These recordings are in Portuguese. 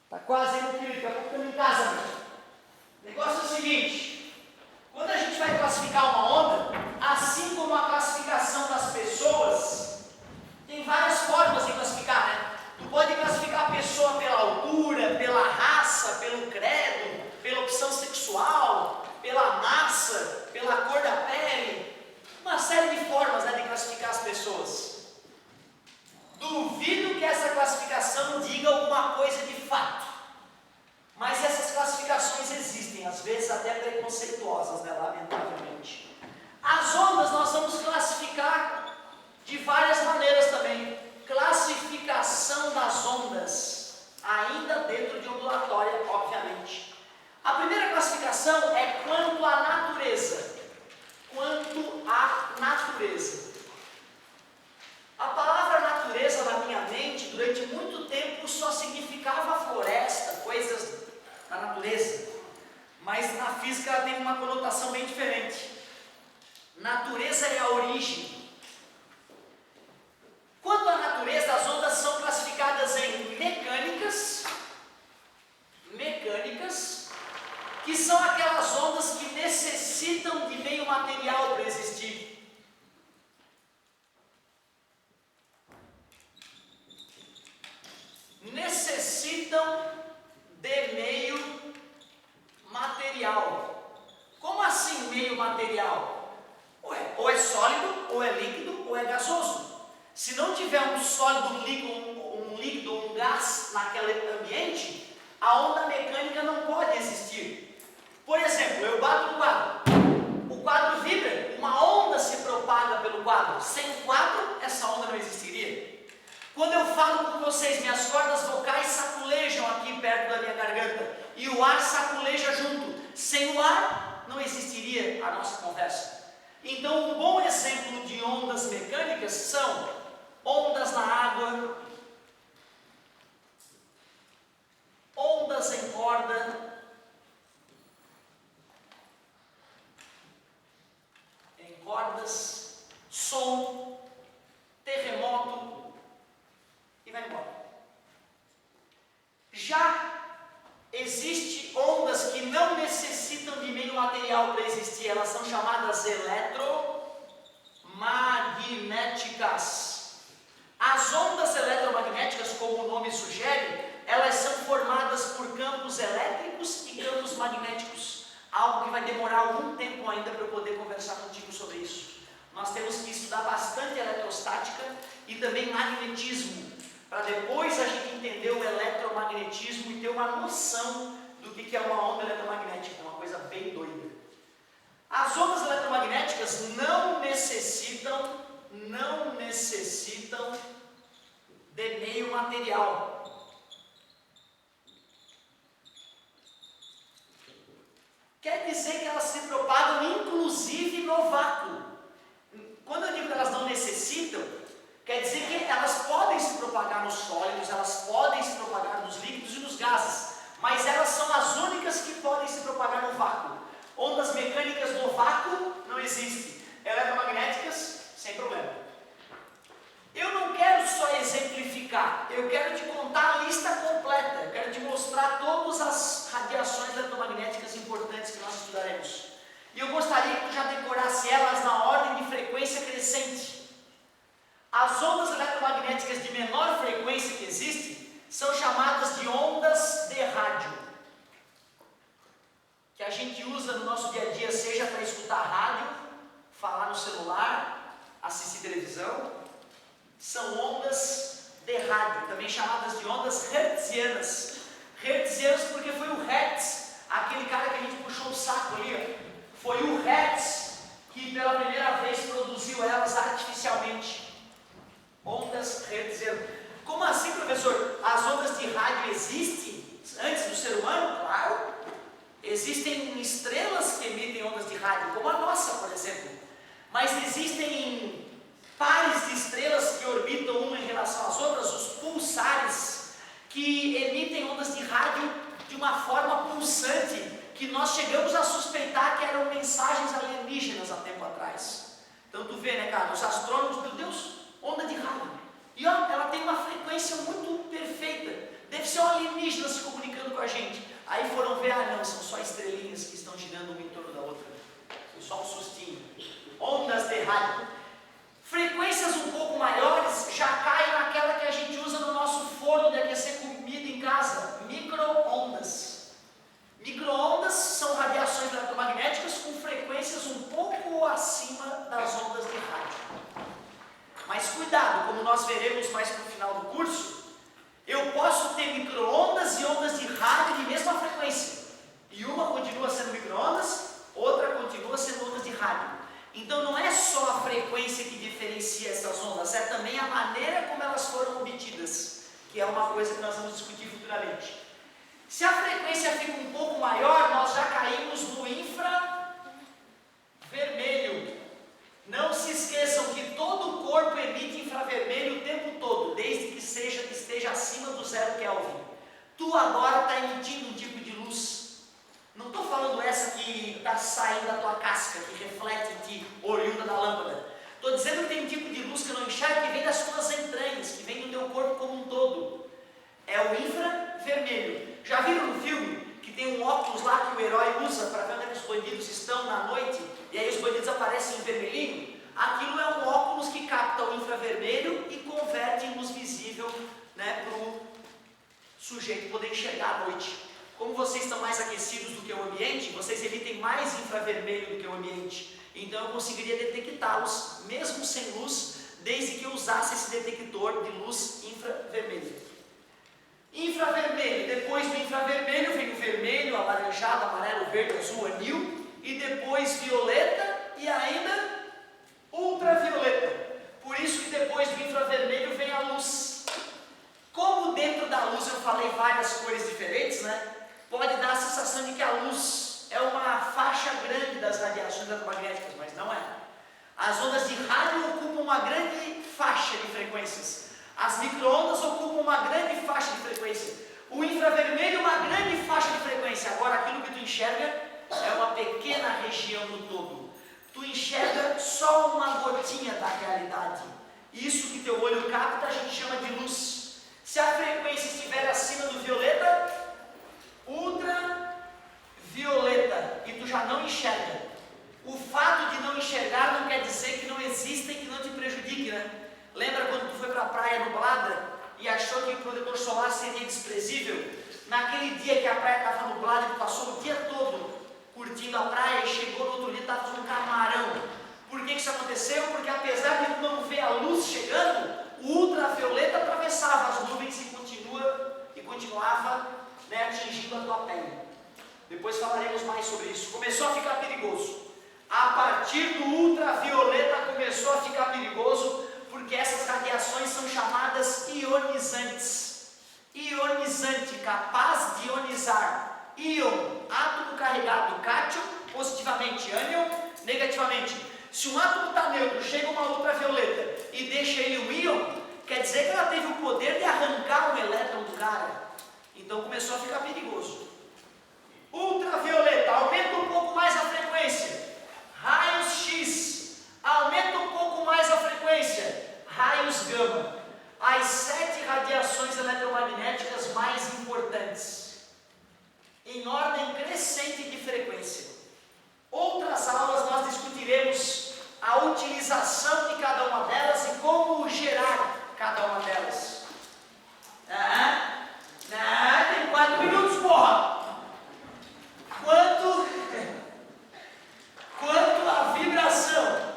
Tá quase indo, querido, daqui a pouco estamos em casa, meu. O negócio é o seguinte: quando a gente vai classificar uma onda, assim como a classificação das pessoas, tem várias formas de classificar, né? Tu pode classificar a pessoa pela altura, pela raça, pelo credo, pela opção sexual, pela massa, pela cor da pele, uma série de formas, né, de classificar as pessoas. Duvido que essa classificação diga alguma coisa de fato, mas essas classificações existem, às vezes até preconceituosas, né, lamentavelmente. As ondas nós vamos classificar de várias maneiras também. Classificação das ondas, ainda dentro de ondulatória, obviamente. A primeira classificação é quanto à natureza. Quanto à natureza. A palavra natureza na minha mente, durante muito tempo, só significava floresta, coisas da natureza. Mas na física ela tem uma conotação bem diferente. Natureza é a origem. Quanto à natureza, as ondas são classificadas em mecânicas, que são aquelas ondas que necessitam de meio material para existir. Necessitam de meio material. Como assim meio material? Ou é sólido, ou é líquido, ou é gasoso. Se não tiver um sólido, um líquido, um gás naquele ambiente, a onda mecânica não pode existir. Por exemplo, eu bato no quadro. O quadro vibra, uma onda se propaga pelo quadro. Sem o quadro, essa onda não existiria. Quando eu falo com vocês, minhas cordas vocais saculejam aqui perto da minha garganta e o ar saculeja junto. Sem o ar, não existiria a nossa conversa. Então, um bom exemplo de ondas mecânicas são ondas na água, ondas em corda, cordas, som, terremoto e vai embora. Já existem ondas que não necessitam de meio material para existir, elas são chamadas eletromagnéticas. As ondas eletromagnéticas, como o nome sugere, elas são formadas por campos elétricos e campos magnéticos. Algo que vai demorar algum tempo ainda para eu poder conversar contigo sobre isso. Nós temos que estudar bastante eletrostática e também magnetismo, para depois a gente entender o eletromagnetismo e ter uma noção do que é uma onda eletromagnética, uma coisa bem doida. As ondas eletromagnéticas não necessitam de meio material. Quer dizer que elas se propagam inclusive no vácuo. Quando eu digo que elas não necessitam, quer dizer que elas podem se propagar nos sólidos, elas podem se propagar nos líquidos e nos gases, mas elas são as únicas que podem se propagar no vácuo. Ondas mecânicas no vácuo não existem. Eletromagnéticas, sem problema. Eu não quero só exemplificar, eu quero te contar a lista completa, eu quero te mostrar todas as radiações eletromagnéticas importantes que nós estudaremos. E eu gostaria que tu já decorasse elas na ordem de frequência crescente. As ondas eletromagnéticas de menor frequência que existem são chamadas de ondas de rádio, que a gente usa no nosso dia a dia, seja para escutar rádio, falar no celular, assistir televisão. São ondas de rádio, também chamadas de ondas hertzianas. Hertzianas porque foi o Hertz, aquele cara que a gente puxou o saco ali, ó. Foi o Hertz que pela primeira vez produziu elas artificialmente. Ondas hertzianas. Como assim, professor? As ondas de rádio existem antes do ser humano? Claro. Existem estrelas que emitem ondas de rádio, como a nossa, por exemplo. Mas existem pares de estrelas que orbitam uma em relação às outras, os pulsares, que emitem ondas de rádio de uma forma pulsante, que nós chegamos a suspeitar que eram mensagens alienígenas há tempo atrás. Então tu vê, né, cara, os astrônomos, meu Deus, onda de rádio. E ó, ela tem uma frequência muito perfeita. Deve ser um alienígena se comunicando Aí foram ver, não, são só estrelinhas que estão girando uma em torno da outra. Foi só um sustinho. Ondas de rádio. Frequências um pouco maiores já caem naquela que a gente usa no nosso forno de aquecer comida em casa, micro-ondas. Micro-ondas são radiações eletromagnéticas com frequências um pouco acima das ondas de rádio. Mas cuidado, como nós veremos mais para o final do curso, eu posso ter micro-ondas e ondas de rádio de mesma frequência. E uma continua sendo micro-ondas, outra continua sendo ondas de rádio. Então não é só a frequência que diferencia essas ondas, é também a maneira como elas foram obtidas, que é uma coisa que nós vamos discutir futuramente. Se a frequência fica um pouco maior, nós já caímos no infravermelho. Não se esqueçam que todo o corpo emite infravermelho o tempo todo, desde que esteja acima do 0 Kelvin. Tu agora está emitindo um tipo de luz. Não estou falando essa que está saindo da tua casca, que reflete em ti, oriunda da lâmpada. Estou dizendo que tem um tipo de luz que eu não enxergo, que vem das tuas entranhas, que vem do teu corpo como um todo. É o infravermelho. Já viram no filme que tem um óculos lá que o herói usa para ver onde é que os bandidos estão na noite, e aí os bandidos aparecem em vermelhinho? Aquilo é um óculos que capta o infravermelho e converte em luz visível, né, para o sujeito poder enxergar à noite. Como vocês estão mais aquecidos do que o ambiente, vocês emitem mais infravermelho do que o ambiente. Então eu conseguiria detectá-los, mesmo sem luz, desde que eu usasse esse detector de luz infravermelho. Infravermelho, depois do infravermelho vem o vermelho, alaranjado, amarelo, verde, azul, anil, e depois violeta e ainda ultravioleta. Por isso que depois do infravermelho vem a luz. Como dentro da luz eu falei várias cores diferentes, né? Pode dar a sensação de que a luz é uma faixa grande das radiações eletromagnéticas, mas não é. As ondas de rádio ocupam uma grande faixa de frequências. As micro-ondas ocupam uma grande faixa de frequência. O infravermelho uma grande faixa de frequência. Agora aquilo que tu enxerga é uma pequena região do todo. Tu enxerga só uma gotinha da realidade. Isso que teu olho capta a gente chama de luz. Se a frequência estiver acima do violeta, ultravioleta, e tu já não enxerga. O fato de não enxergar não quer dizer que não exista e que não te prejudique, né? Lembra quando tu foi para a praia nublada e achou que o protetor solar seria desprezível? Naquele dia que a praia estava nublada e tu passou o dia todo curtindo a praia e chegou no outro dia e estava fazendo um camarão. Por que isso aconteceu? Porque apesar de tu não ver a luz chegando, o ultravioleta atravessava as nuvens e continuava, né, atingindo a tua pele. Depois falaremos mais sobre isso. Começou a ficar perigoso. A partir do ultravioleta começou a ficar perigoso, porque essas radiações são chamadas ionizantes. Ionizante, capaz de ionizar. Íon, átomo carregado, cátion, positivamente, ânion, negativamente. Se um átomo está neutro, chega uma ultravioleta e deixa ele um íon, quer dizer que ela teve o poder de arrancar um elétron do cara. Então começou a ficar perigoso. Ultravioleta, aumenta um pouco mais a frequência. Raios X, aumenta um pouco mais a frequência. Raios gama, as 7 radiações eletromagnéticas mais importantes, em ordem crescente de frequência. Outras aulas nós discutiremos a utilização de cada uma delas e como gerar cada uma delas. Tem 4 minutos, porra! Quanto à vibração.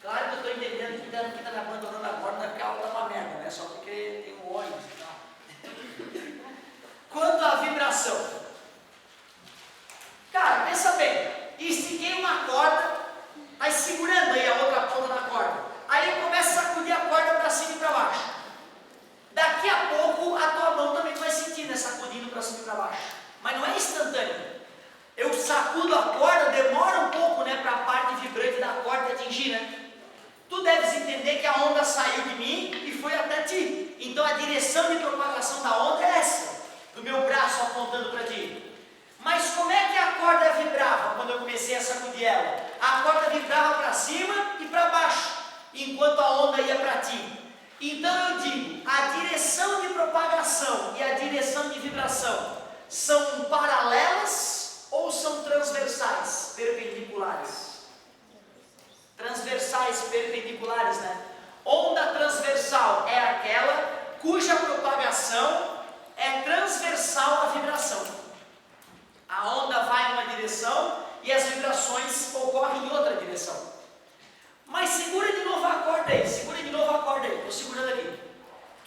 Claro que eu estou entendendo que está me abandonando agora, não é porque a aula está uma merda, né? Só porque tem um ônibus e tal. Quanto à vibração. Cara, pensa bem. Estiquei uma corda, aí segurando aí a outra ponta da corda. Aí eu começo a sacudir a corda para cima e para baixo. Daqui a pouco a tua mão também vai sentir, né, sacudindo para cima e para baixo. Mas não é instantâneo. Eu sacudo a corda, demora um pouco, né, para a parte vibrante da corda atingir, né? Tu deves entender que a onda saiu de mim e foi até ti. Então a direção de propagação da onda é essa, do meu braço apontando para ti. Mas como é que a corda vibrava quando eu comecei a sacudir ela? A corda vibrava para cima e para baixo, enquanto a onda ia para ti. Então eu digo, a direção de propagação propagação e a direção de vibração são paralelas ou são transversais, perpendiculares? Transversais, perpendiculares, né? Onda transversal é aquela cuja propagação é transversal à vibração. A onda vai numa direção e as vibrações ocorrem em outra direção. Mas segura de novo a corda aí, estou segurando ali.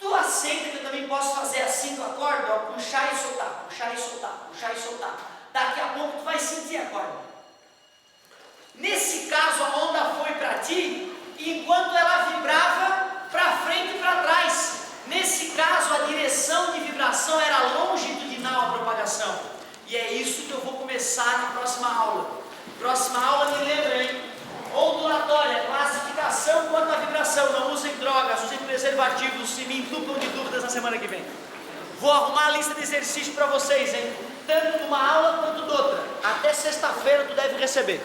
Tu aceita que eu também posso fazer assim com a corda, ó, puxar e soltar, puxar e soltar, puxar e soltar. Daqui a pouco tu vai sentir a corda. Nesse caso a onda foi para ti, enquanto ela vibrava para frente e para trás. Nesse caso a direção de vibração era longitudinal a propagação. E é isso que eu vou começar na próxima aula. Próxima aula, me lembra, hein? Ondulatória, classificação quanto à vibração. Não usem drogas, usem preservativos e me entupam de dúvidas na semana que vem. Vou arrumar a lista de exercícios para vocês, hein? Tanto de uma aula quanto de outra. Até sexta-feira tu deve receber.